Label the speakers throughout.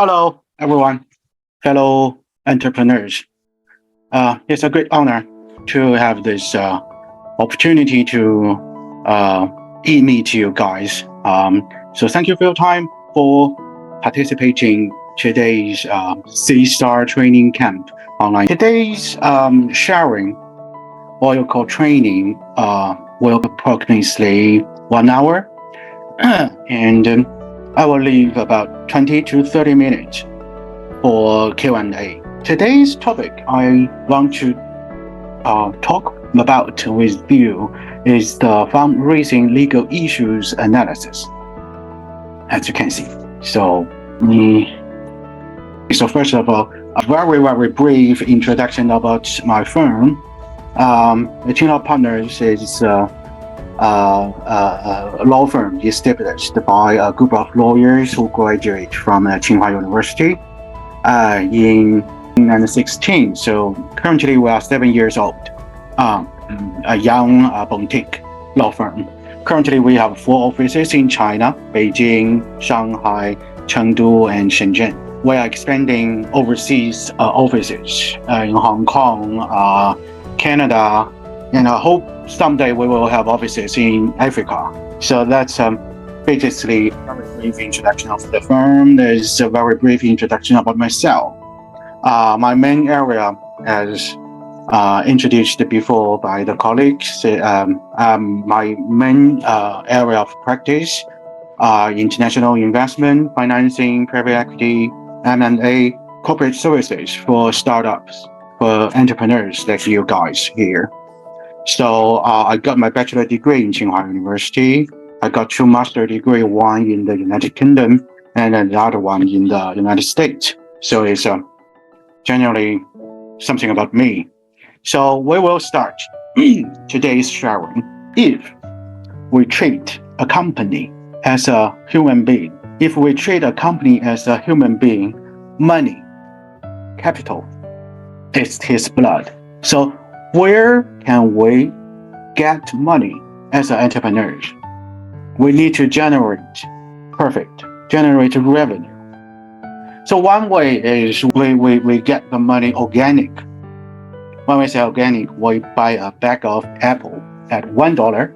Speaker 1: Hello, everyone, fellow entrepreneurs. It's a great honor to have this opportunity to meet you guys. So thank you for your time for participating today's C-Star training camp online. Today's sharing, or you call training, will approximately 1 hour, and I will leave about 20 to 30 minutes for Q&A. Today's topic I want to talk about with you is the fundraising legal issues analysis, as you can see. So first of all, a very brief introduction about my firm. The Tsinghua Partners is a law firm established by a group of lawyers who graduate from Tsinghua University in 2016. So currently we are 7 years old, a young boutique law firm. Currently we have 4 offices in China: Beijing, Shanghai, Chengdu, and Shenzhen. We are expanding overseas offices in Hong Kong, Canada, and I hope someday we will have offices in Africa. So that's basically a very brief introduction of the firm. There's a very brief introduction about myself. My main area, as introduced before by the colleagues, my main area of practice are international investment, financing, private equity, M&A, corporate services for startups, for entrepreneurs like you guys here. So I got my bachelor degree in Tsinghua University. I got 2 master degrees, one in the United Kingdom and another one in the United States. So it's generally something about me. So we will start today's sharing. If we treat a company as a human being, money, capital, is his blood. So where can we get money as entrepreneurs? We need to generate revenue. So one way is we get the money organic. When we say organic, we buy a bag of apple at $1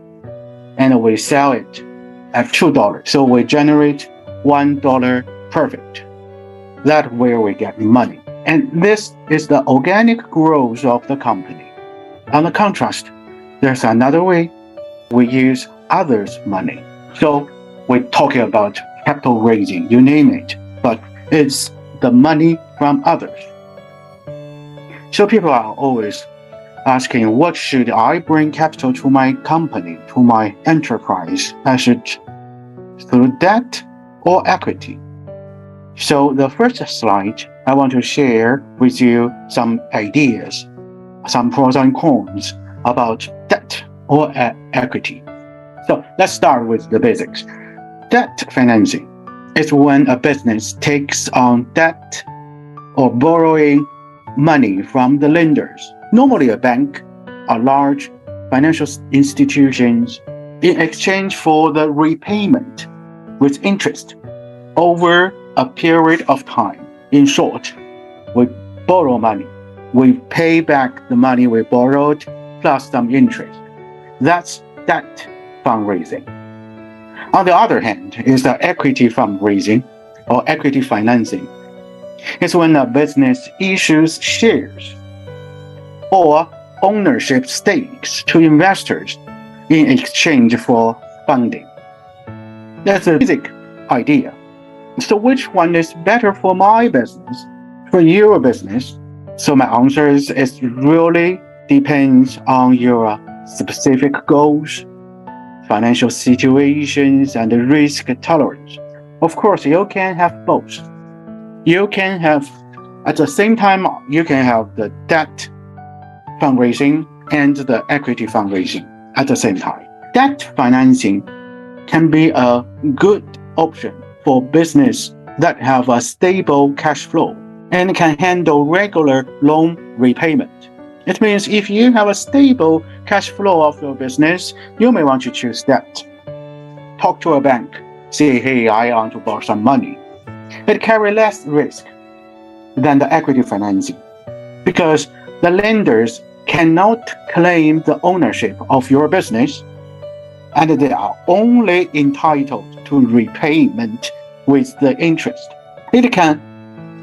Speaker 1: and we sell it at $2. So we generate $1 profit. That's where we get money. And this is the organic growth of the company. On the contrast, there's another way we use others' money. So we're talking about capital raising, you name it, but it's the money from others. So people are always asking, what should I bring capital to my company, to my enterprise? I should through debt or equity? So the first slide, I want to share with you some ideas, some pros and cons about debt or equity. So let's start with the basics. Debt financing is when a business takes on debt or borrowing money from the lenders, normally a bank or large financial institutions, in exchange for the repayment with interest over a period of time. In short, we borrow money. We pay back the money we borrowed plus some interest. That's debt fundraising. On the other hand, is the equity fundraising or equity financing. It's when a business issues shares or ownership stakes to investors in exchange for funding. That's a basic idea. So which one is better for my business, for your business? So my answer is it really depends on your specific goals, financial situations, and risk tolerance. Of course, you can have both. You can have, at the same time, you can have the debt fundraising and the equity fundraising at the same time. Debt financing can be a good option for business that have a stable cash flow and can handle regular loan repayment. It means if you have a stable cash flow of your business, you may want to choose debt. Talk to a bank, say, hey, I want to borrow some money. It carries less risk than the equity financing because the lenders cannot claim the ownership of your business, and they are only entitled to repayment with the interest. It can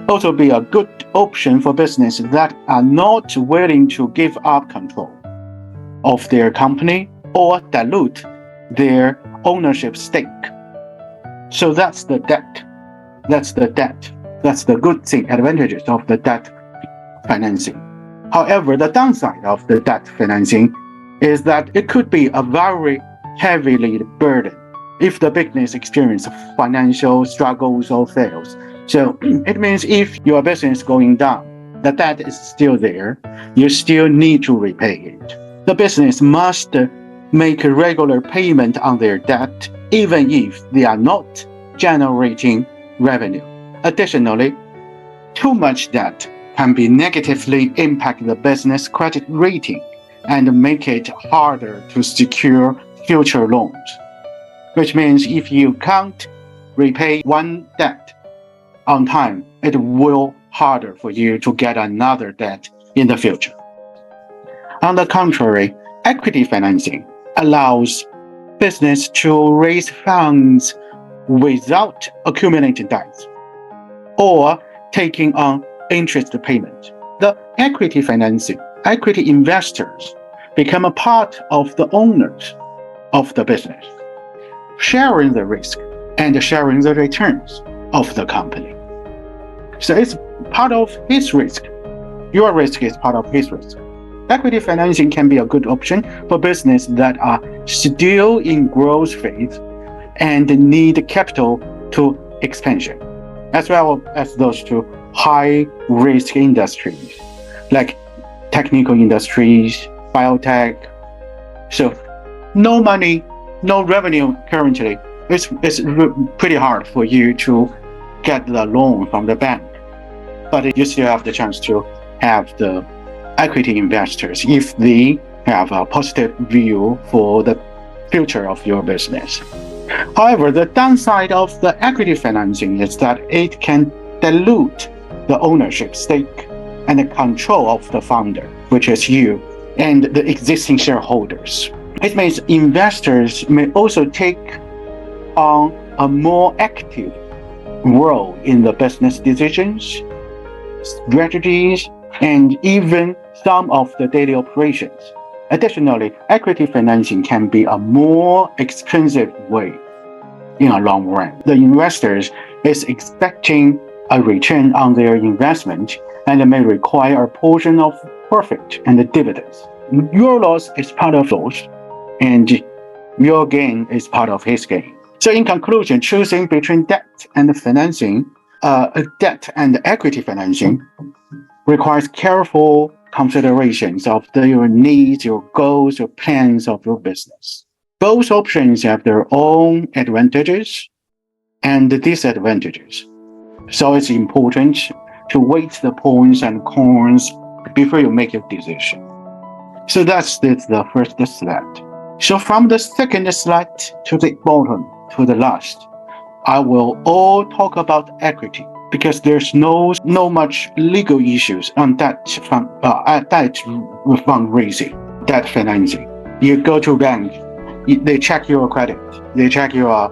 Speaker 1: also be a good option for businesses that are not willing to give up control of their company or dilute their ownership stake. So that's the debt. That's the good thing, advantages of the debt financing. However, the downside of the debt financing is that it could be a very heavily burden if the business experiences financial struggles or fails. So it means if your business is going down, the debt is still there, you still need to repay it. The business must make a regular payment on their debt, even if they are not generating revenue. Additionally, too much debt can be negatively impact the business credit rating and make it harder to secure future loans, which means if you can't repay one debt on time, it will harder for you to get another debt in the future. On the contrary, equity financing allows business to raise funds without accumulating debts or taking on interest payment. The equity financing, equity investors become a part of the owners of the business, sharing the risk and sharing the returns of the company. So it's part of his risk. Your risk is part of his risk. Equity financing can be a good option for businesses that are still in growth phase and need capital to expansion, as well as those two high-risk industries like technical industries, biotech. So no money, no revenue currently. It's pretty hard for you to get the loan from the bank, but you still have the chance to have the equity investors if they have a positive view for the future of your business. However, the downside of the equity financing is that it can dilute the ownership stake and the control of the founder, which is you, and the existing shareholders. It means investors may also take on a more active role in the business decisions, strategies, and even some of the daily operations. Additionally, equity financing can be a more expensive way in a long run. The investors is expecting a return on their investment and may require a portion of profit and the dividends. Your loss is part of those, and your gain is part of his gain. So in conclusion, choosing between debt and financing, debt and equity financing requires careful considerations of your needs, your goals, your plans of your business. Both options have their own advantages and disadvantages. So it's important to weigh the pros and cons before you make your decision. So that's the first slide. So from the second slide to the bottom, to the last, I will all talk about equity because there's no much legal issues on debt fundraising, debt financing. You go to bank, they check your credit, they check your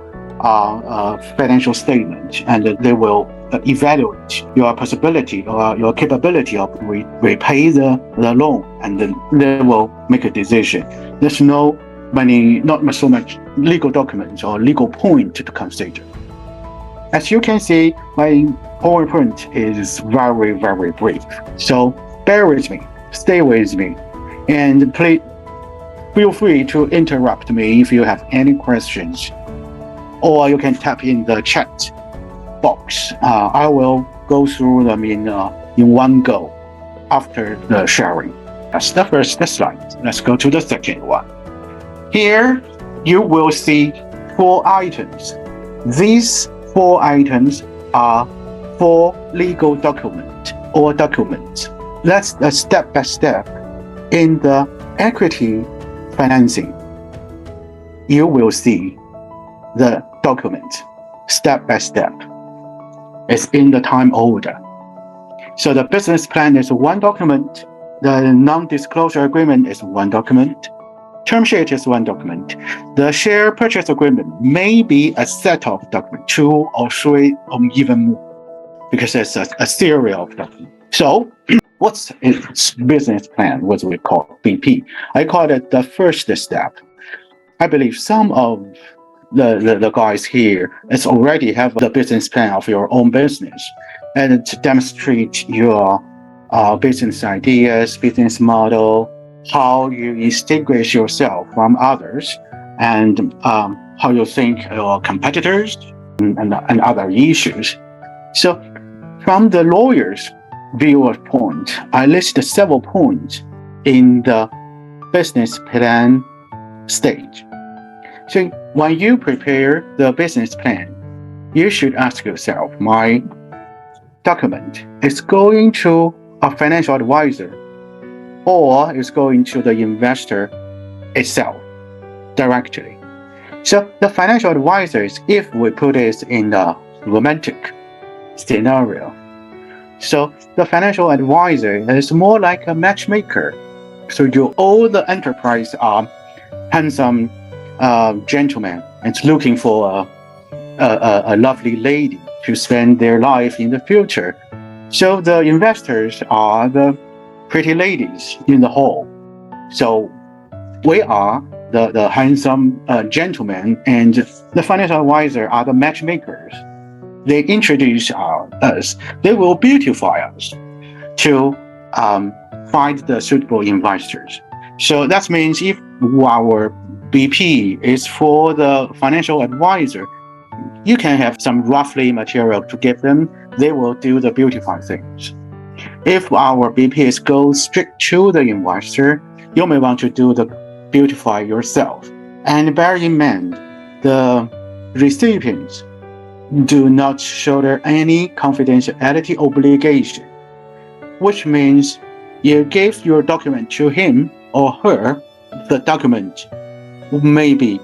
Speaker 1: financial statement, and they will evaluate your possibility or your capability of repay the loan, and then they will make a decision. There's not so much legal documents or legal point to consider. As you can see, my PowerPoint is very, very brief. So bear with me, stay with me, and please feel free to interrupt me if you have any questions, or you can type in the chat box. I will go through them in one go after the sharing. That's the first slide. Let's go to the second one. Here you will see 4 items. These 4 items are 4 legal documents. Let's step by step. In the equity financing, you will see the document step by step. It's in the time order. So the business plan is one document. The non-disclosure agreement is one document. Term sheet is one document. The share purchase agreement may be a set of documents, 2 or 3 or even more, because it's a series of documents. So what's its business plan, what we call BP? I call it the first step. I believe some of the guys here is already have the business plan of your own business, and to demonstrate your business ideas, business model, how you distinguish yourself from others, and how you think your competitors and other issues. So from the lawyer's viewpoint, I listed several points in the business plan stage. So when you prepare the business plan, you should ask yourself, my document is going to a financial advisor or is going to the investor itself directly. So the financial advisors, if we put it in a romantic scenario, so the financial advisor is more like a matchmaker. So all the enterprise are handsome gentlemen and looking for a lovely lady to spend their life in the future. So the investors are the pretty ladies in the hall. So we are the handsome gentlemen, and the financial advisor are the matchmakers. They introduce us. They will beautify us to find the suitable investors. So that means if our BP is for the financial advisor, you can have some roughly material to give them. They will do the beautify things. If our BPs go straight to the investor, you may want to do the beautify yourself. And bear in mind, the recipients do not shoulder any confidentiality obligation, which means you give your document to him or her, the document may be,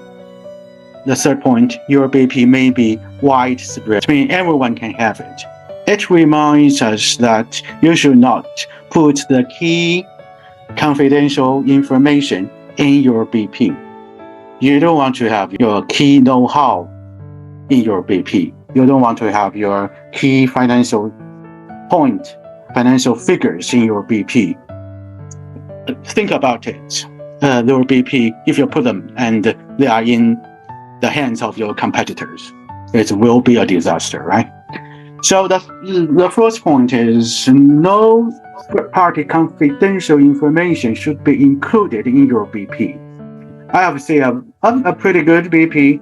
Speaker 1: the third point, your BP may be widespread, meaning everyone can have it. It reminds us that you should not put the key confidential information in your BP. You don't want to have your key know-how in your BP. You don't want to have your key financial figures in your BP. Think about it. Your BP, if you put them and they are in the hands of your competitors, it will be a disaster, right? So the first point is no third-party confidential information should be included in your BP. I have seen a pretty good BP,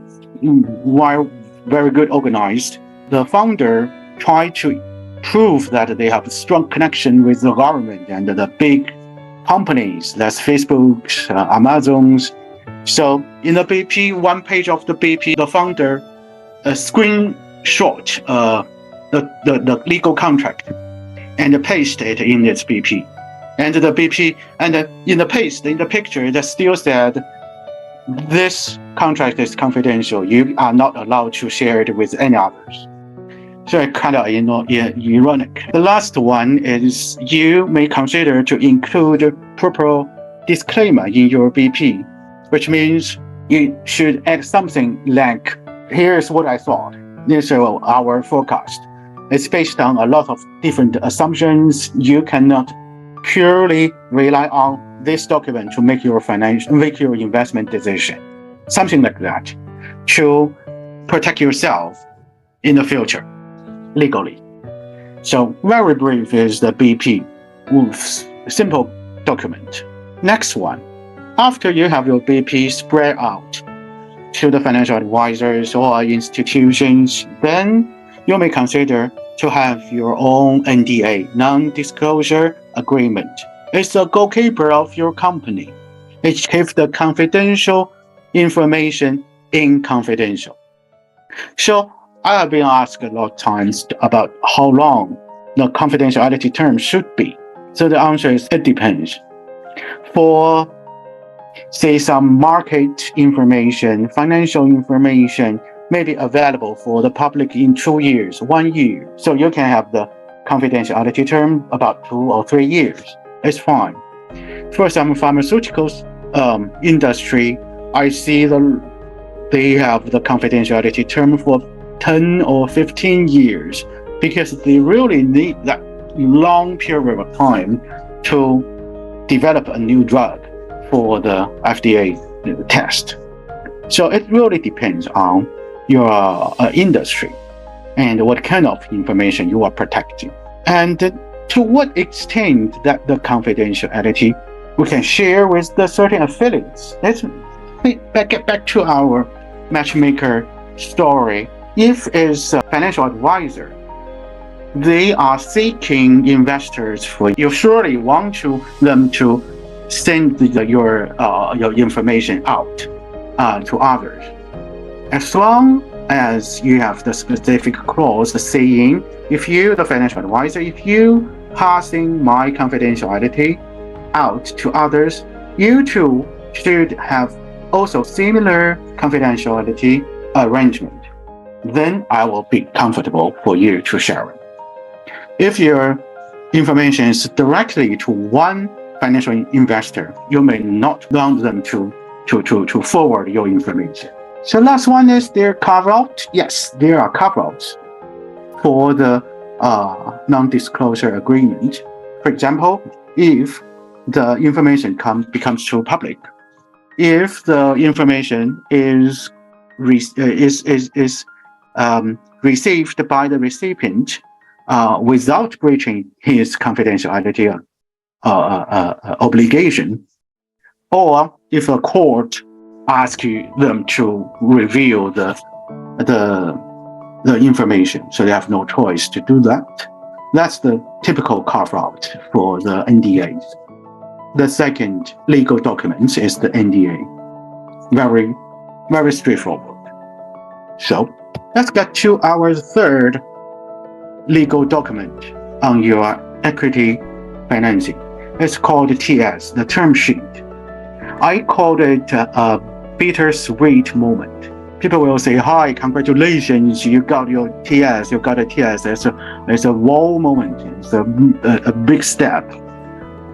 Speaker 1: while very good organized. The founder tried to prove that they have a strong connection with the government and the big companies, that's Facebook, Amazon's. So in the BP, one page of the BP, the founder screenshot the legal contract and paste it in its BP. And the BP, and in the picture, that still said, this contract is confidential. You are not allowed to share it with any others. So kind of ironic. The last one is you may consider to include proper disclaimer in your BP, which means you should add something like, here's what I thought. This is our forecast. It's based on a lot of different assumptions. You cannot purely rely on this document to make your investment decision. Something like that to protect yourself in the future legally. So very brief is the BP, simple document. Next one, after you have your BP spread out to the financial advisors or institutions, then you may consider to have your own NDA, non-disclosure agreement. It's the goalkeeper of your company. It keeps the confidential information confidential. So I have been asked a lot of times about how long the confidentiality term should be. So the answer is it depends. For, say, some market information, financial information, maybe available for the public in 2 years, 1 year. So you can have the confidentiality term about 2 or 3 years. It's fine. For some pharmaceuticals industry, I see they have the confidentiality term for 10 or 15 years because they really need that long period of time to develop a new drug for the FDA test. So it really depends on your industry and what kind of information you are protecting. And to what extent that the confidentiality we can share with the certain affiliates. Let's get back to our matchmaker story. If it's a financial advisor, they are seeking investors for you. Surely want them to send your information out to others. As long as you have the specific clause saying, if you, the financial advisor, if you passing my confidentiality out to others, you too should have also similar confidentiality arrangement. Then I will be comfortable for you to share it. If your information is directly to one financial investor, you may not want them to forward your information. So last one is their carve-out. Yes, there are carve-outs for the non-disclosure agreement. For example, if the information becomes too public, if the information is received by the recipient without breaching his confidentiality obligation, or if a court asks them to reveal the information, so they have no choice to do that. That's the typical carve-out for the NDAs. The second legal document is the NDA. Very, very straightforward. So let's get to our third legal document on your equity financing. It's called TS, the term sheet. I called it a bittersweet moment. People will say, "Hi, congratulations, you got your TS, you got a TS." It's a wow moment. It's a big step.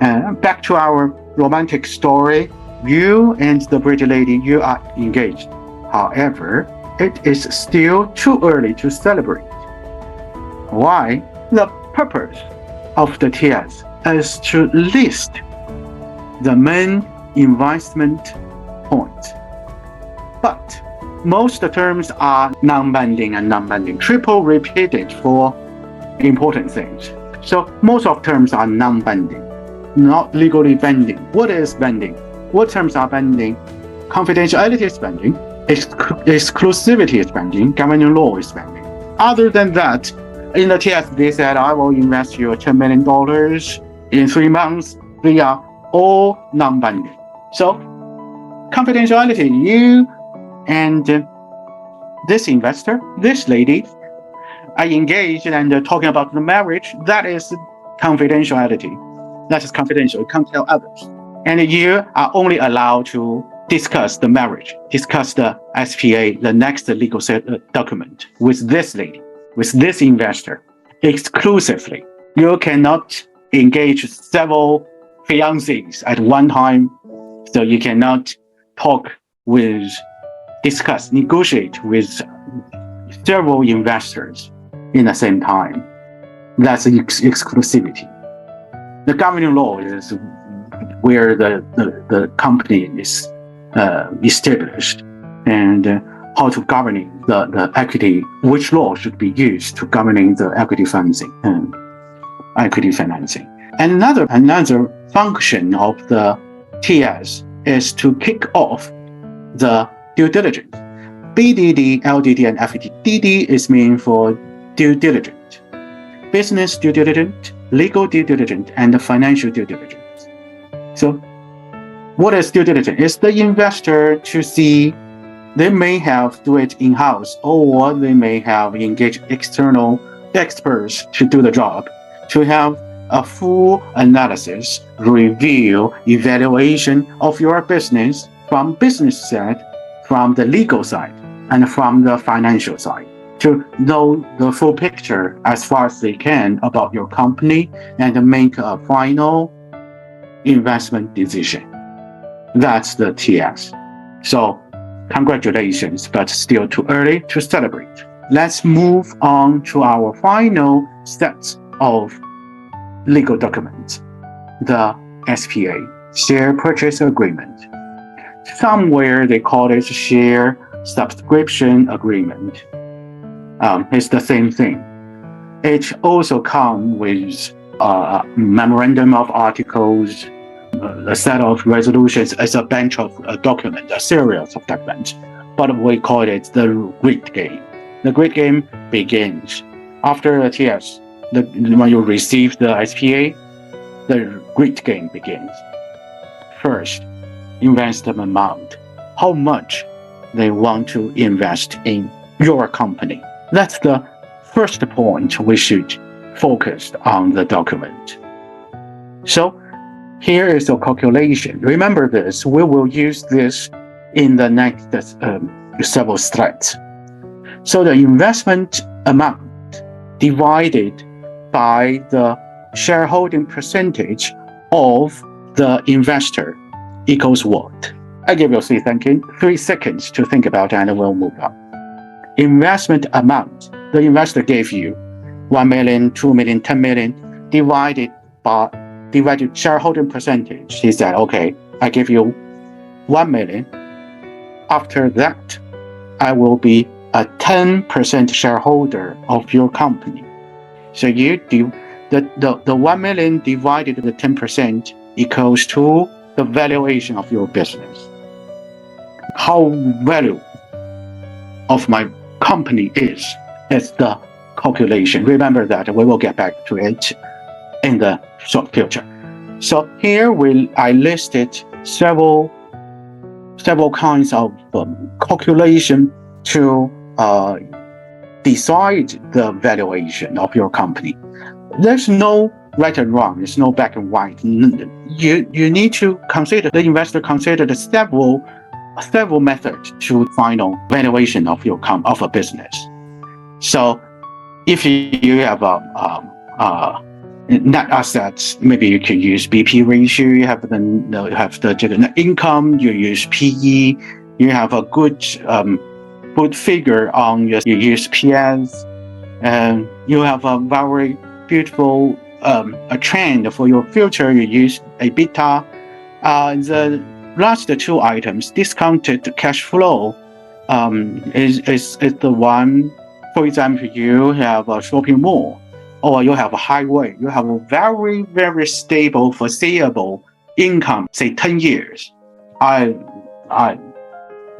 Speaker 1: And back to our romantic story, you and the pretty lady, you are engaged. However, it is still too early to celebrate. Why? The purpose of the TS is to list the main investment points. But most terms are non-binding and non-binding, triple repeated for important things. So most of terms are non-binding, not legally binding. What is binding? What terms are binding? Confidentiality is binding, exclusivity is binding, governing law is binding. Other than that, in the TS, they said, I will invest you $10 million in 3 months. They are all non-binding. So confidentiality, you and this investor, this lady, are engaged and talking about the marriage. That is confidentiality. That is confidential. You can't tell others. And you are only allowed to discuss the marriage, discuss the SPA, the next legal document with this lady, with this investor, exclusively. You cannot engage several fiancés at one time. So you cannot discuss, negotiate with several investors in the same time. That's exclusivity. The governing law is where the company is established and how to govern the equity, which law should be used to governing the equity financing and equity financing. And another function of the TS is to kick off the due diligence. BDD, LDD, and FDD. DD is meant for due diligence, business due diligence, legal due diligence, and financial due diligence. So what is due diligence? It's the investor to see. They may have do it in-house, or they may have engaged external experts to do the job, to have a full analysis, review, evaluation of your business from business side, from the legal side, and from the financial side to know the full picture as far as they can about your company and make a final investment decision. That's the TS. So congratulations, but still too early to celebrate. Let's move on to our final set of legal documents, the SPA, Share Purchase Agreement. Somewhere they call it Share Subscription Agreement. It's the same thing. It also comes with a memorandum of articles, a set of resolutions as a bunch of documents, a series of documents. But we call it the grid game. The grid game begins after the TS. When you receive the SPA, the grid game begins. First, investment amount. How much they want to invest in your company. That's the first point we should focus on the document. So here is a calculation. Remember this, we will use this in the next several slides. So the investment amount divided by the shareholding percentage of the investor equals what? I give you 3 seconds to think about it and we'll move on. Investment amount, the investor gave you 1 million, 2 million, 10 million, divided shareholding percentage. He said, okay, I give you 1 million. After that, I will be a 10% shareholder of your company. So you do the 1 million divided the 10% equals to the valuation of your business. How value of my company is the calculation. Remember that we will get back to it in the short future. So here I listed several kinds of calculation to decide the valuation of your company. There's no right and wrong. There's no black and white. You need to consider, the investor considered several methods to final valuation of of a business. So if you have net assets, maybe you can use BP ratio. You have the net income. You use PE. You have a good figure on you use PS, and you have a very beautiful a trend for your future. You use EBITDA. The last two items, discounted cash flow, is the one. For example, you have a shopping mall, or you have a highway. You have a very, very stable, foreseeable income, say 10 years.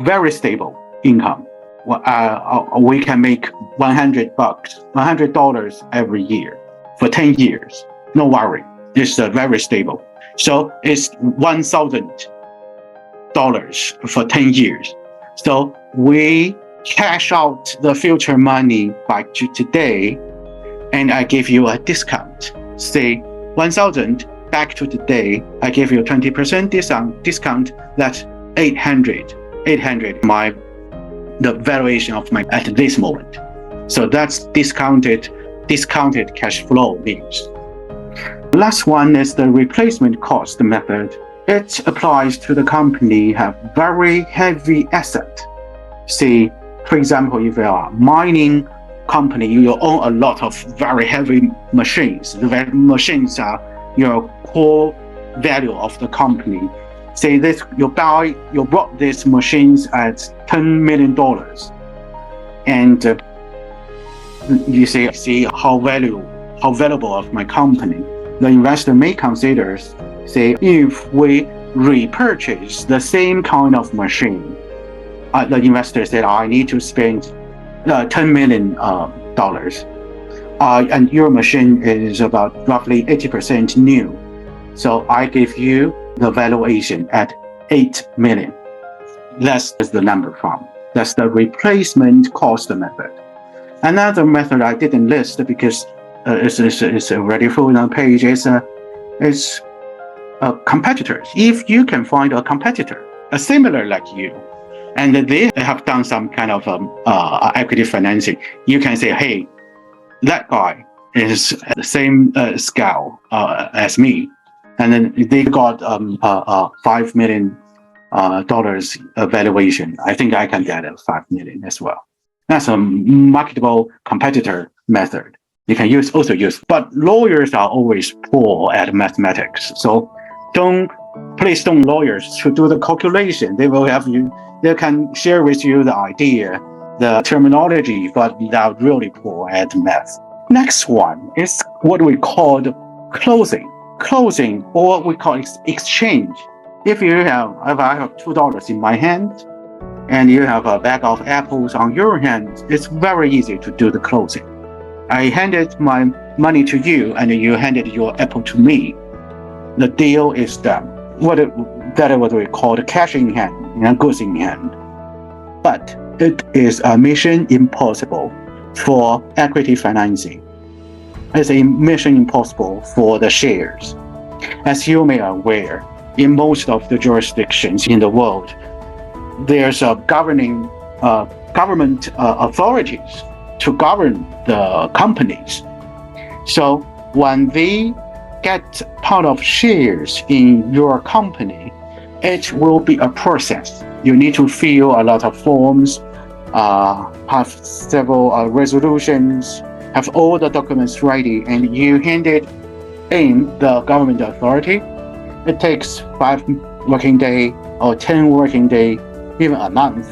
Speaker 1: Very stable income. We can make $100 every year for 10 years. No worry, it's very stable. So it's $1,000 for 10 years. So we cash out the future money back to today, and I give you a discount. Say 1,000 back to today, I give you a 20% discount. That's 800. 800 the valuation of my at this moment. So that's discounted cash flow means. Last one is the replacement cost method. It applies to the company have very heavy asset. Say, for example, if you are a mining company, you own a lot of very heavy machines. The machines are your core value of the company. Say this, you bought these machines at $10 million, and you see how valuable of my company. The investor may consider, say, if we repurchase the same kind of machine, the investor said, I need to spend $10 million, and your machine is about roughly 80% new. So I give you the valuation at 8 million. That's the number from. That's the replacement cost method. Another method I didn't list because it's already full on the page is competitors. If you can find a competitor, similar like you, And they have done some kind of equity financing. You can say, hey, that guy is at the same scale as me, and then they got $5 million valuation. I think I can get a 5 million as well. That's a marketable competitor method. You can also use, but lawyers are always poor at mathematics. So please don't lawyers to do the calculation. They can share with you the idea, the terminology, but they are really poor at math. Next one is what we call closing. Closing, or we call exchange. If I have $2 in my hand, and you have a bag of apples on your hand, it's very easy to do the closing. I handed my money to you, and you handed your apple to me. The deal is done. That is what we call the cash in hand and goods in hand. But it is a mission impossible for equity financing. It's a mission impossible for the shares. As you may be aware, in most of the jurisdictions in the world, there's a government authorities to govern the companies. So when they get part of shares in your company, it will be a process. You need to fill a lot of forms, have several resolutions, have all the documents ready, and you hand it in the government authority. It takes 5 working days or 10 working days, even a month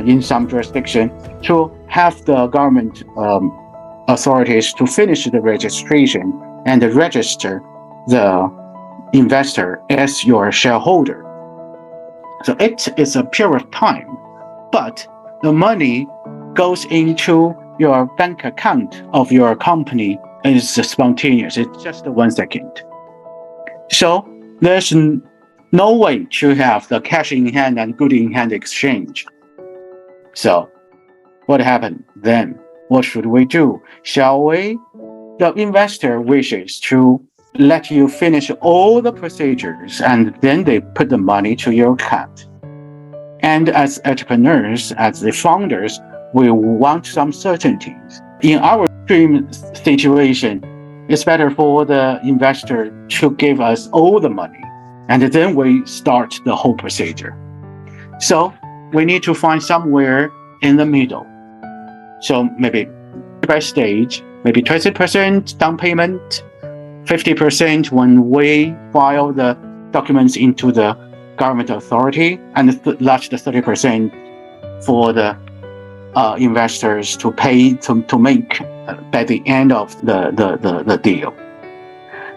Speaker 1: in some jurisdiction, to have the government authorities to finish the registration and register the investor as your shareholder. So it is a period of time, but the money goes into your bank account of your company is spontaneous. It's just 1 second. So there's no way to have the cash in hand and good in hand exchange. So what happened then? What should we do? Shall we? The investor wishes to let you finish all the procedures, and then they put the money to your account. And as entrepreneurs, as the founders, we want some certainties. In our dream situation, it's better for the investor to give us all the money, and then we start the whole procedure. So we need to find somewhere in the middle. So maybe by stage, maybe 20% down payment, 50% when we file the documents into the government authority, and last 30% for the investors to pay to make by the end of the deal.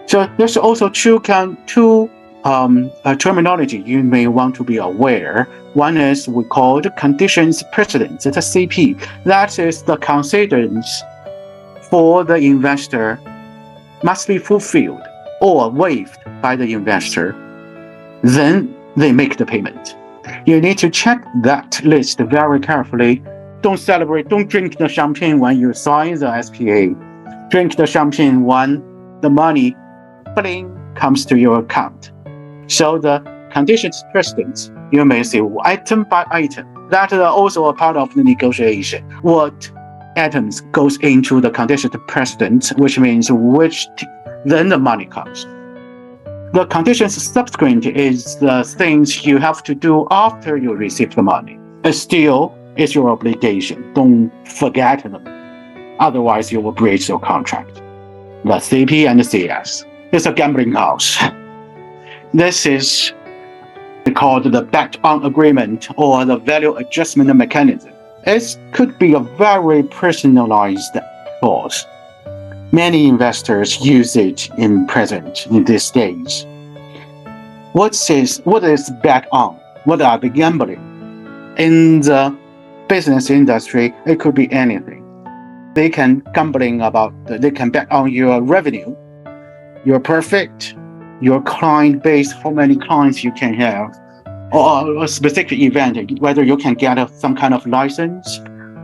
Speaker 1: So there's also two terminology you may want to be aware. One is we call the conditions precedents. It's a CP. That is the conditions for the investor must be fulfilled or waived by the investor. Then they make the payment. You need to check that list very carefully. Don't celebrate, don't drink the champagne when you sign the SPA. Drink the champagne when the money bling, comes to your account. So the conditions precedents, you may see item by item. That is also a part of the negotiation. What items goes into the conditions precedent, which means then the money comes. The conditions subsequent is the things you have to do after you receive the money. It still is your obligation. Don't forget them. Otherwise, you will breach your contract. The CP and the CS. It's a gambling house. This is called the bet-on agreement or the value adjustment mechanism. It could be a very personalized clause. Many investors use it in these days. What is bet on? What are the gambling? In the business industry, it could be anything. They can they can bet on your revenue, your profit, your client base, how many clients you can have, or a specific event, whether you can get some kind of license,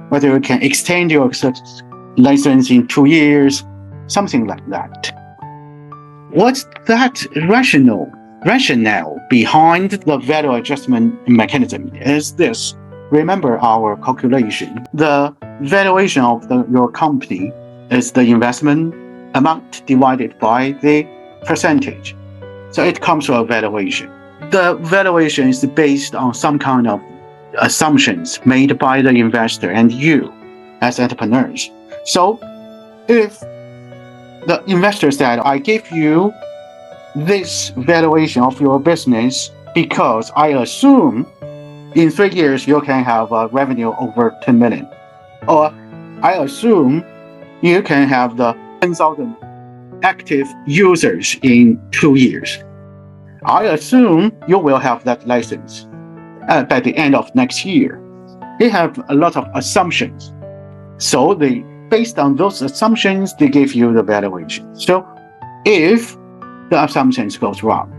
Speaker 1: whether you can extend your license in 2 years, something like that. What's that rationale rationale behind the value adjustment mechanism is this. Remember our calculation. The valuation of your company is the investment amount divided by the percentage. So it comes to a valuation. The valuation is based on some kind of assumptions made by the investor and you as entrepreneurs. So if the investor said, I give you this valuation of your business because I assume in 3 years you can have a revenue over 10 million, or I assume you can have the 10,000 active users in 2 years. I assume you will have that license by the end of next year. They have a lot of assumptions. So based on those assumptions, they give you the valuation. So if the assumptions goes wrong,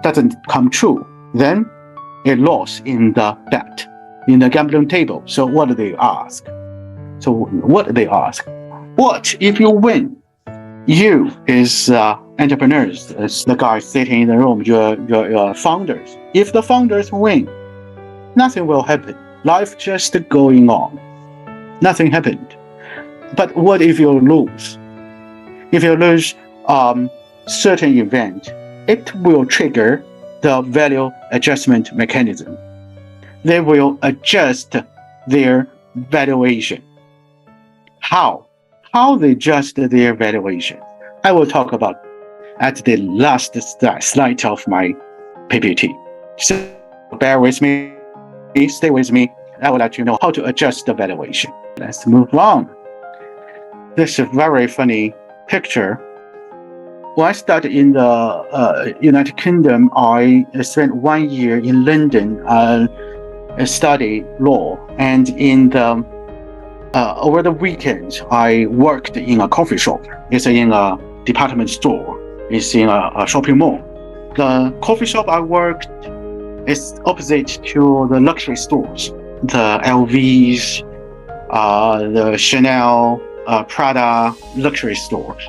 Speaker 1: doesn't come true, then a loss in the bet, in the gambling table. So what do they ask? What if you win? You is entrepreneurs, as the guys sitting in the room, your founders. If the founders win, nothing will happen. Life just going on. Nothing happened. But what if you lose? If you lose certain event, it will trigger the value adjustment mechanism. They will adjust their valuation. How they adjust their valuation, I will talk about at the last slide of my PPT. So bear with me, stay with me. I will let you know how to adjust the valuation. Let's move on. This is a very funny picture. When I started in the United Kingdom, I spent 1 year in London study law, and in the over the weekend, I worked in a coffee shop. It's in a department store. It's in a shopping mall. The coffee shop I worked is opposite to the luxury stores, the L.Vs, the Chanel, Prada luxury stores.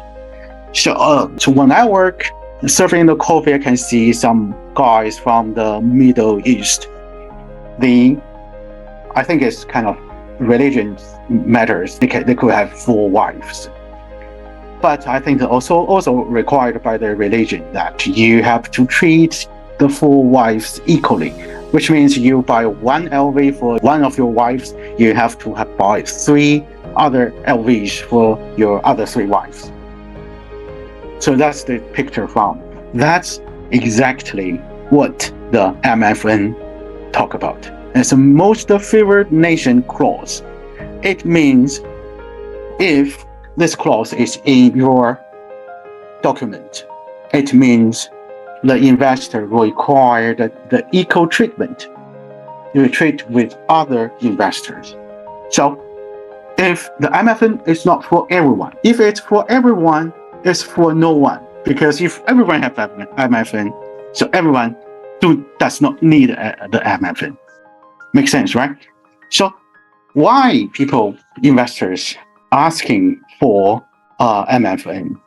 Speaker 1: So when I work serving the coffee, I can see some guys from the Middle East. I think it's kind of religion matters. They could have 4 wives. But I think also required by the religion that you have to treat the 4 wives equally, which means you buy 1 L.V for one of your wives, you have to buy 3 other L.Vs for your other 3 wives. So that's the picture from. That's exactly what the MFN talk about. It's the most favored nation clause. It means if this clause is in your document, it means the investor required the equal treatment you treat with other investors. So if the MFN is not for everyone, if it's for everyone, it's for no one. Because if everyone has MFN, so everyone does not need the MFN. Makes sense, right? So why investors asking for MFN?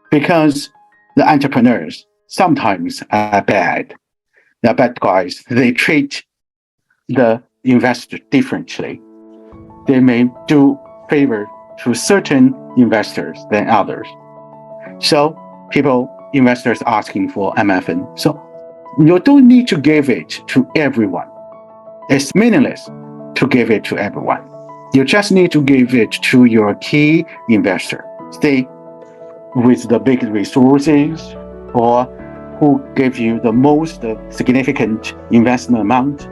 Speaker 1: Because the entrepreneurs sometimes are bad. They're bad guys. They treat the investor differently. They may do favor to certain investors than others. So investors asking for MFN. So you don't need to give it to everyone. It's meaningless to give it to everyone. You just need to give it to your key investor. Stay with the big resources or who gave you the most significant investment amount.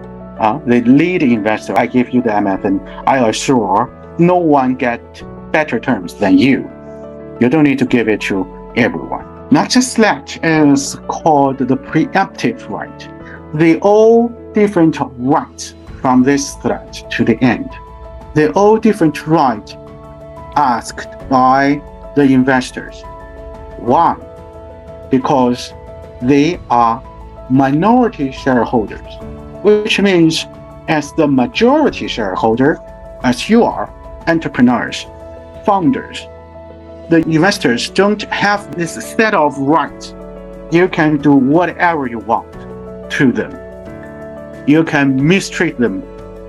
Speaker 1: The lead investor, I give you the MFN. I assure no one get better terms than you. You don't need to give it to everyone. Not just that, is called the preemptive right. They all different rights from this thread to the end. They all different rights asked by the investors. Why? Because they are minority shareholders, which means as the majority shareholder, as you are, entrepreneurs, founders, the investors don't have this set of rights You can do whatever you want to them. You can mistreat them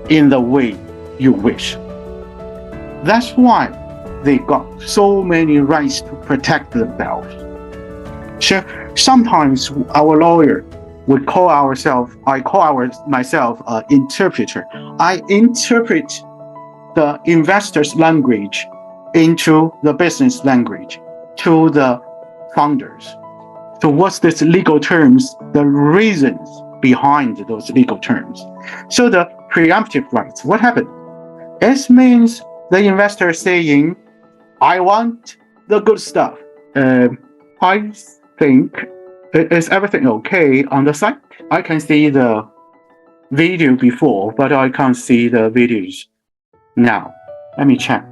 Speaker 1: in the way you wish. That's why they got so many rights to protect themselves. So sometimes our lawyer would call myself an interpreter. I interpret the investor's language into the business language to the founders. So what's this legal terms, the reasons behind those legal terms. So the preemptive rights, what happened? It means the investor saying, I want the good stuff. I think, is everything okay on the site? I can see the video before, but I can't see the videos now. Let me check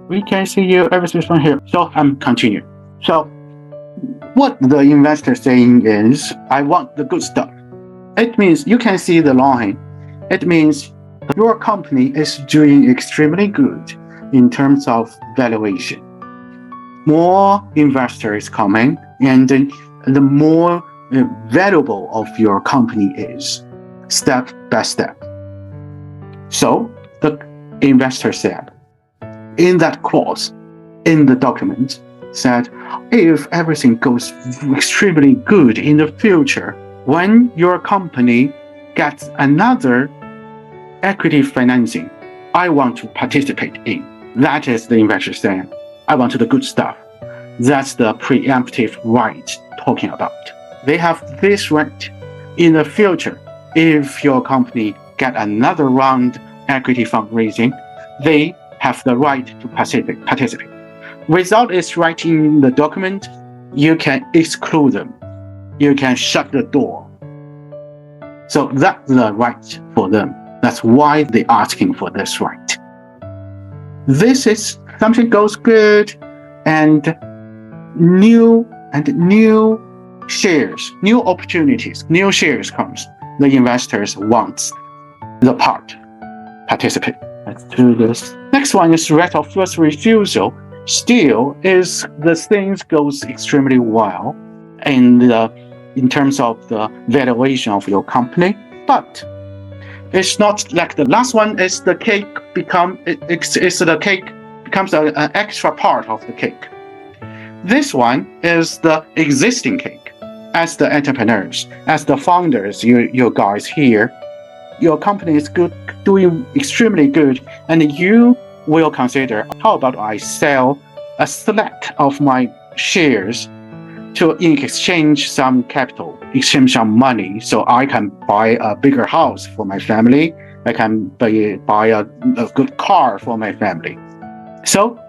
Speaker 1: we can see you, everything's from here. So I'm continuing. So what the investor saying is, I want the good stuff. It means you can see the line. It means your company is doing extremely good in terms of valuation. More investors coming, and the more valuable of your company is, step by step. So the investor said, in that clause, in the document, said, if everything goes extremely good in the future, when your company gets another equity financing, I want to participate in. That is the investor saying, I want the good stuff. That's the preemptive right talking about. They have this right in the future. If your company get another round equity fundraising, they have the right to participate. Without this right in the document, you can exclude them. You can shut the door. So that's the right for them. That's why they're asking for this right. This is something goes good, and new shares, new opportunities, new shares comes. The investors want the participate. Let's do this. Next one is right of first refusal. Still, is the things goes extremely well in terms of the valuation of your company, but it's not like the last one is the cake becomes an extra part of the cake. This one is the existing cake. As the entrepreneurs, as the founders, you guys here, your company is good, doing extremely good, and you will consider, how about I sell a select of my shares to in exchange some capital, exchange some money, so I can buy a bigger house for my family. I can buy a good car for my family. So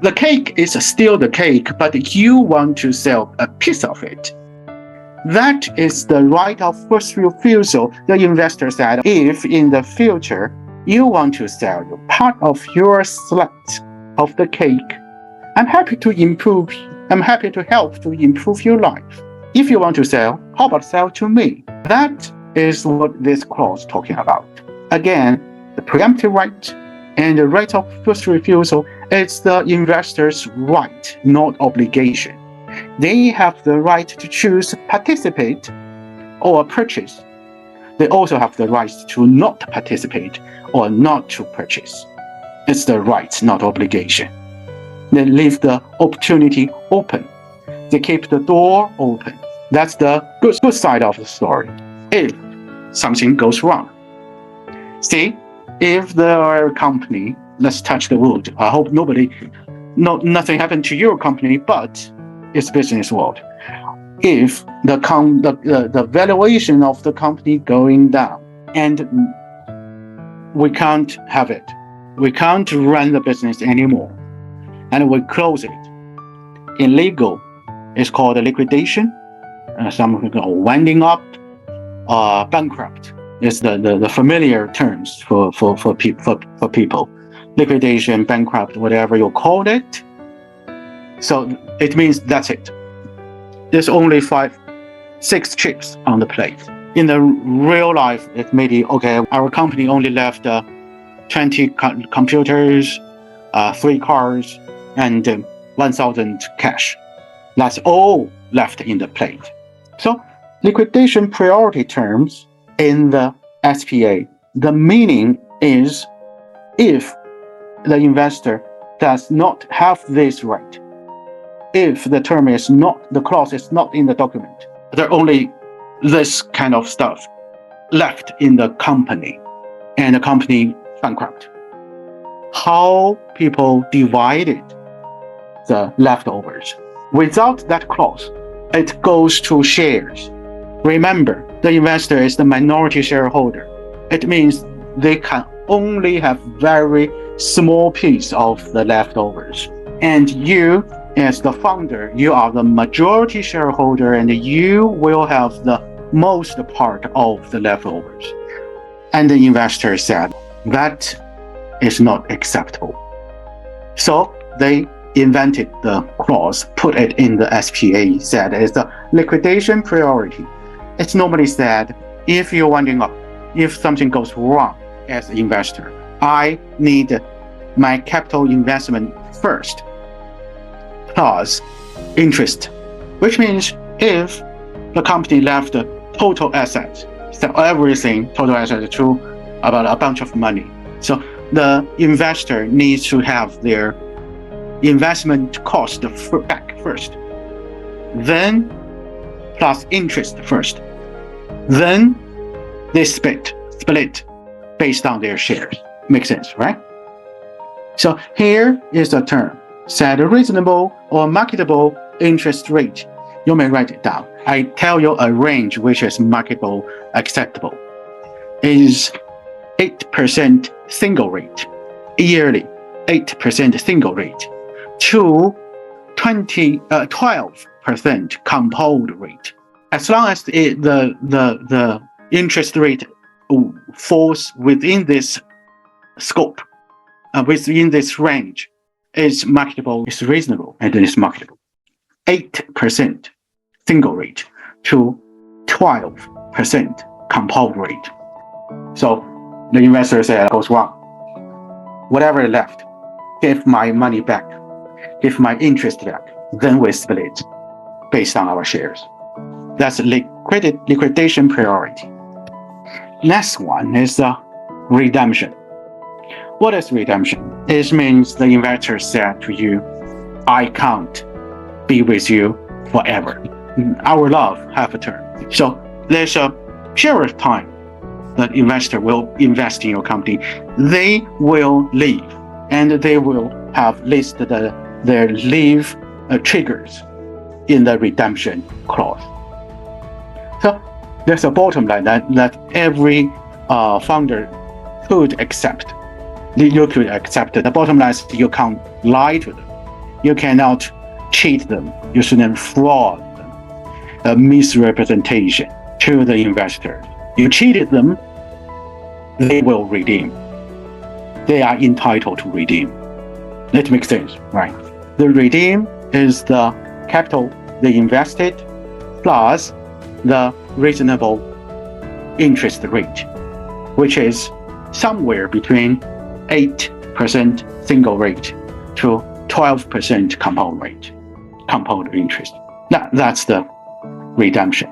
Speaker 1: the cake is still the cake, but you want to sell a piece of it. That is the right of first refusal. The investor said, if in the future you want to sell part of your select of the cake, I'm happy to help to improve your life. If you want to sell, how about sell to me? That is what this clause is talking about. Again, the preemptive right and the right of first refusal is the investor's right, not obligation. They have the right to choose participate or purchase. They also have the right to not participate or not to purchase. It's the right, not obligation. They leave the opportunity open. They keep the door open. That's the good side of the story. If something goes wrong. See, if there company, let's touch the wood. I hope nothing happened to your company, but it's business world. If the valuation of the company going down, and we can't have it, we can't run the business anymore, and we close it. In legal, it's called liquidation. Some winding up, bankrupt is the familiar terms for people. Liquidation, bankrupt, whatever you call it. So it means that's it. There's only 5-6 chips on the plate. In the real life, it may be, okay, our company only left 20 computers, 3 cars, and 1,000 cash. That's all left in the plate. So liquidation priority terms in the SPA, the meaning is if the investor does not have this right, if the term is not, the clause is not in the document, there are only this kind of stuff left in the company and the company bankrupt. How people divided the leftovers. Without that clause, it goes to shares. Remember, the investor is the minority shareholder. It means they can only have very small piece of the leftovers. And you, as the founder, you are the majority shareholder and you will have the most part of the leftovers. And the investor said, that is not acceptable. So they invented the clause, put it in the SPA, said it's the liquidation priority. It's normally said, if you're winding up, if something goes wrong as an investor, I need my capital investment first, plus interest, which means if the company left the total assets, so everything, total assets to about a bunch of money. So the investor needs to have their investment cost back first, then plus interest first, then they split based on their shares. Makes sense, right? So here is the term, set a reasonable or marketable interest rate. You may write it down. I tell you a range which is marketable, acceptable, is 8% single rate, yearly 8% single rate, to 12% compound rate. As long as the interest rate falls within this scope, within this range, is marketable, is reasonable, and it is marketable. 8% single rate to 12% compound rate. So the investor said, goes wrong. Whatever left, give my money back, give my interest back, then we split based on our shares. That's liquidation priority. Next one is the redemption. What is redemption? It means the investor said to you, I can't be with you forever. Our love have a term. So there's a period of time that investor will invest in your company. They will leave and they will have listed their leave triggers in the redemption clause. So there's a bottom line that every founder could accept. You could accept it. The bottom line is you can't lie to them. You cannot cheat them. You shouldn't fraud them. A misrepresentation to the investors. You cheated them, they will redeem. They are entitled to redeem. That makes sense, right? The redeem is the capital they invested plus the reasonable interest rate, which is somewhere between 8% single rate to 12% compound rate, compound interest. That's the redemption.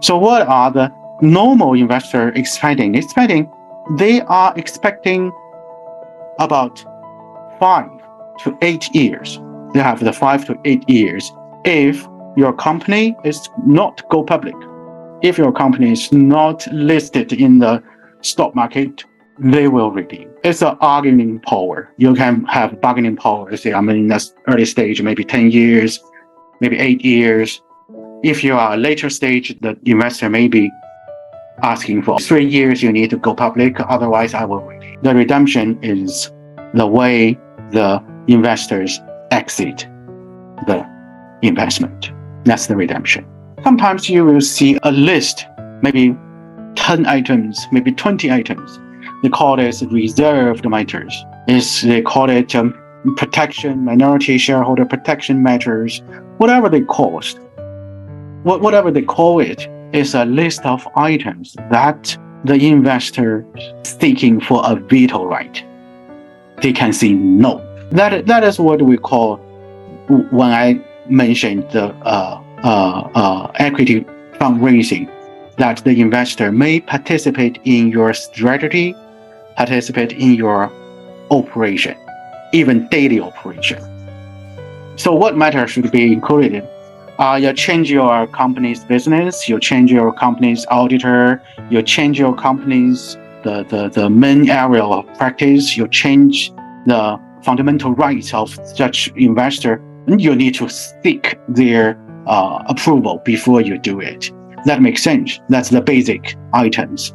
Speaker 1: So what are the normal investor expecting? They are expecting about 5 to 8 years. They have the 5 to 8 years if your company is not go public. If your company is not listed in the stock market, they will redeem. It's an bargaining power. You can have bargaining power. Say, in the early stage, maybe 10 years, maybe 8 years. If you are a later stage, the investor may be asking for 3 years, you need to go public, otherwise I will redeem. The redemption is the way the investors exit the investment. That's the redemption. Sometimes you will see a list, maybe 10 items, maybe 20 items. They call it reserved matters. They call it protection, minority shareholder protection matters, whatever they call it. Whatever they call it is a list of items that the investor is seeking for a veto right. They can say no. That is what we call, when I mentioned the equity fundraising that the investor may participate in your strategy, participate in your operation, even daily operation. So what matters should be included? You change your company's business, you change your company's auditor, you change your company's the main area of practice, you change the fundamental rights of such investor, and you need to seek their approval before you do it. That makes sense. That's the basic items.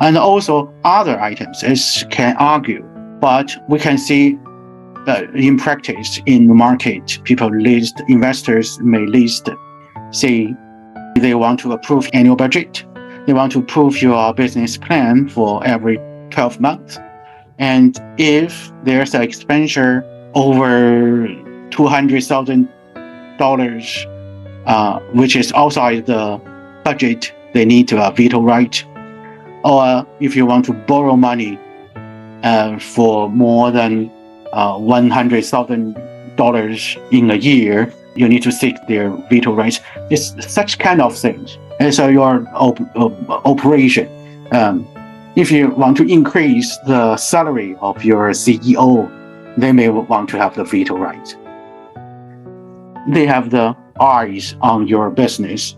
Speaker 1: And also other items is can argue, but we can see in practice in the market, investors may say they want to approve annual budget. They want to approve your business plan for every 12 months. And if there's an expenditure over $200,000, which is outside the budget, they need a veto right. Or if you want to borrow money for more than $100,000 in a year, you need to seek their veto rights. It's such kind of things. And so your operation, if you want to increase the salary of your CEO, they may want to have the veto right. They have the eyes on your business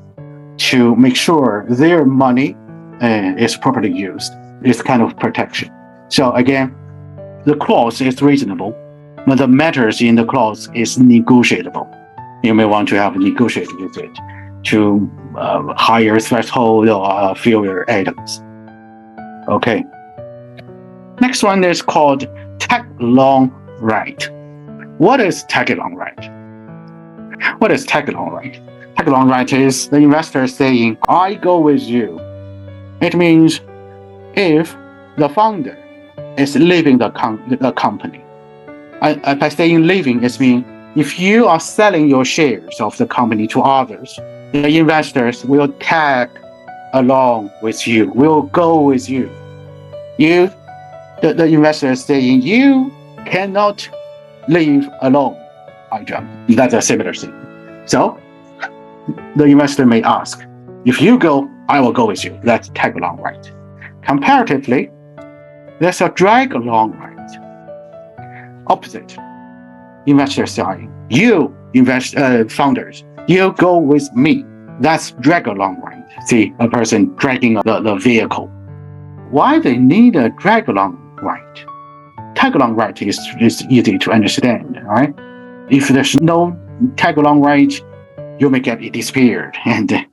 Speaker 1: to make sure their money is properly used. It's kind of protection. So again, the clause is reasonable, but the matters in the clause is negotiable. You may want to have negotiated with it to higher threshold or fewer items. Okay. Next one is called tag-along right. What is tag-along right? What is tag-along right? Tag-along right is the investor saying, I go with you. It means if the founder is leaving the company. By saying leaving, it means if you are selling your shares of the company to others, the investors will tag along with you, will go with you. The investor is saying you cannot leave alone. That's a similar thing. So the investor may ask, if you go, I will go with you. That's tag along right. Comparatively, there's a drag along right. Opposite. Investor saying, you founders, you go with me. That's drag along right. See, a person dragging the vehicle. Why they need a drag along right? Tag along right is easy to understand, right? If there's no tag along right, you may get it disappeared and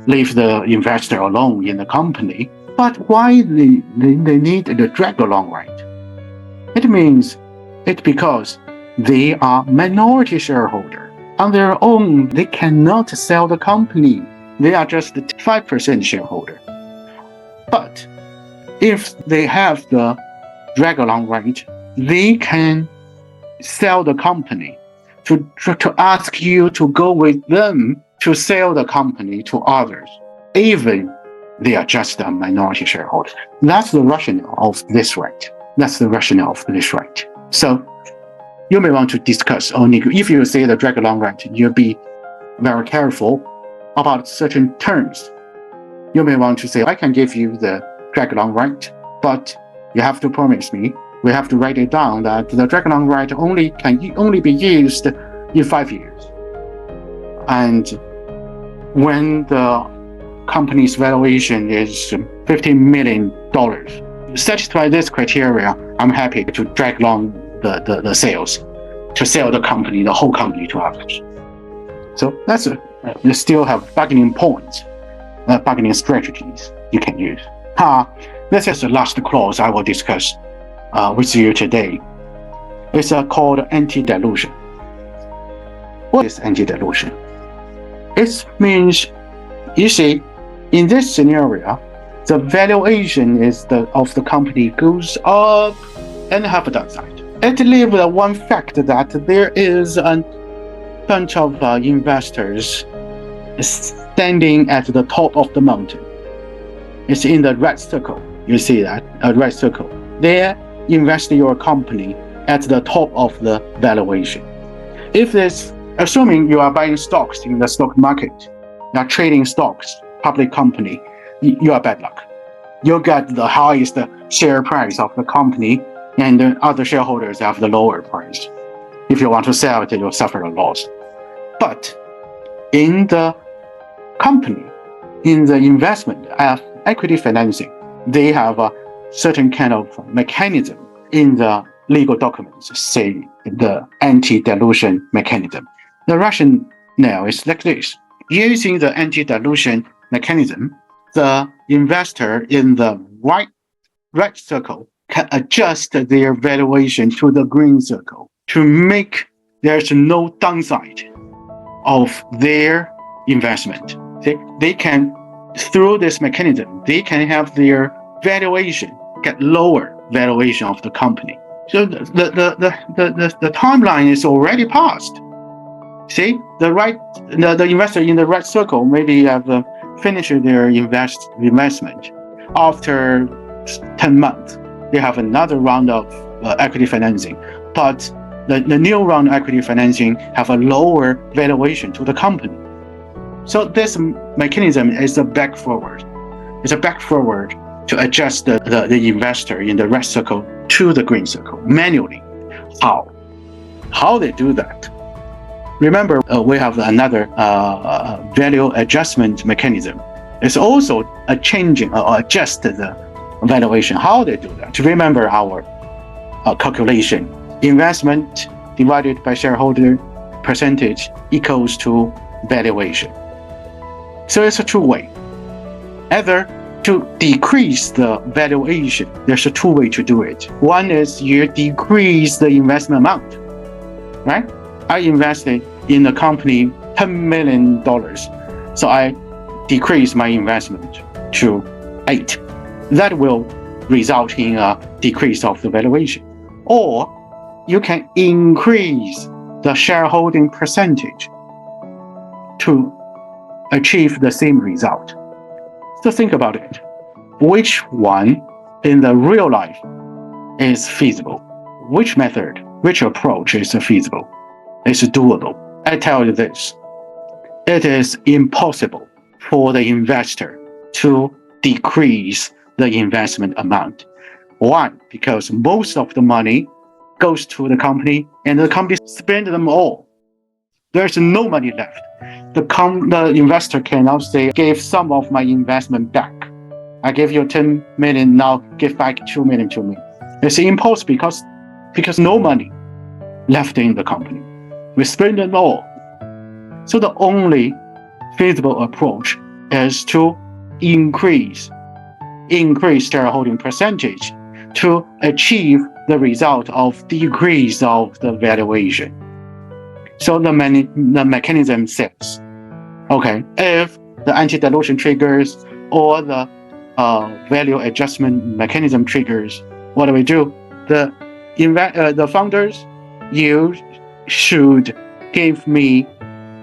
Speaker 1: leave the investor alone in the company. But why they need the drag along right? It means it's because they are minority shareholder. On their own, they cannot sell the company. They are just 5% shareholder. But if they have the drag along right, they can sell the company to ask you to go with them to sell the company to others, even they are just a minority shareholder. That's the rationale of this right. So you may want to discuss only if you say the drag along right, you'll be very careful about certain terms. You may want to say, I can give you the drag along right, but you have to promise me, we have to write it down that the drag along right can only be used in 5 years. And when the company's valuation is $15 million, satisfy this criteria, I'm happy to drag along the sales, to sell the company, the whole company to others. So that's you still have bargaining points, bargaining strategies you can use. This is the last clause I will discuss with you today. It's called anti-dilution. What is anti-dilution? It means, you see, in this scenario, the valuation of the company goes up and have a downside. It leaves the one fact that there is a bunch of investors standing at the top of the mountain. It's in the red circle. You see that, a red circle. They invest in your company at the top of the valuation. If this, assuming you are buying stocks in the stock market, you are trading stocks, public company, you are bad luck. You get the highest share price of the company, and the other shareholders have the lower price. If you want to sell it, you'll suffer a loss. But in the company, in the investment of equity financing, they have a certain kind of mechanism in the legal documents, say the anti-dilution mechanism. The rationale is like this. Using the anti-dilution mechanism, the investor in the red circle can adjust their valuation to the green circle to make there's no downside of their investment. They can, through this mechanism, they can have their valuation get lower valuation of the company. So the timeline is already passed. See, the investor in the red circle maybe have finished their investment. After 10 months, they have another round of equity financing, but the new round of equity financing have a lower valuation to the company. So this mechanism is a back forward. It's a back forward to adjust the investor in the red circle to the green circle manually. How they do that? Remember, we have another value adjustment mechanism. It's also a changing or adjust the valuation. How they do that? Remember our calculation. Investment divided by shareholder percentage equals to valuation. So it's a two-way. Either to decrease the valuation, there's a two-way to do it. One is you decrease the investment amount, right? I invested in a company $10 million. So I decrease my investment to 8. That will result in a decrease of the valuation. Or you can increase the shareholding percentage to achieve the same result. So think about it. Which one in the real life is feasible? Which method, which approach is feasible? It's doable. I tell you this. It is impossible for the investor to decrease the investment amount. One, because most of the money goes to the company and the company spends them all. There's no money left. The investor cannot say, give some of my investment back. I give you 10 million, now give back 2 million to me. It's impossible because no money left in the company. We spend it all. So the only feasible approach is to increase shareholding percentage to achieve the result of decrease of the valuation. So the mechanism says, okay, if the anti-dilution triggers or the value adjustment mechanism triggers, what do we do? The founders, you should give me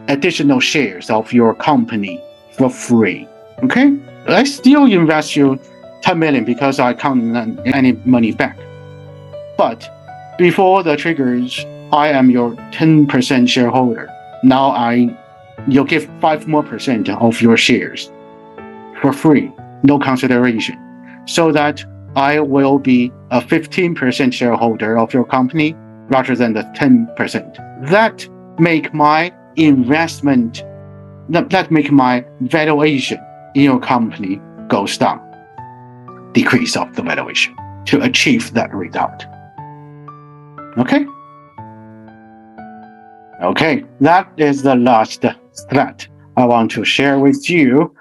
Speaker 1: additional shares of your company for free. Okay? I still invest you 10 million because I can't earn any money back. But before the triggers, I am your 10% shareholder. Now you'll give 5% more of your shares for free, no consideration, so that I will be a 15% shareholder of your company rather than the 10%. That make my investment, that make my valuation in your company goes down, decrease of the valuation to achieve that result. Okay? Okay, that is the last thread I want to share with you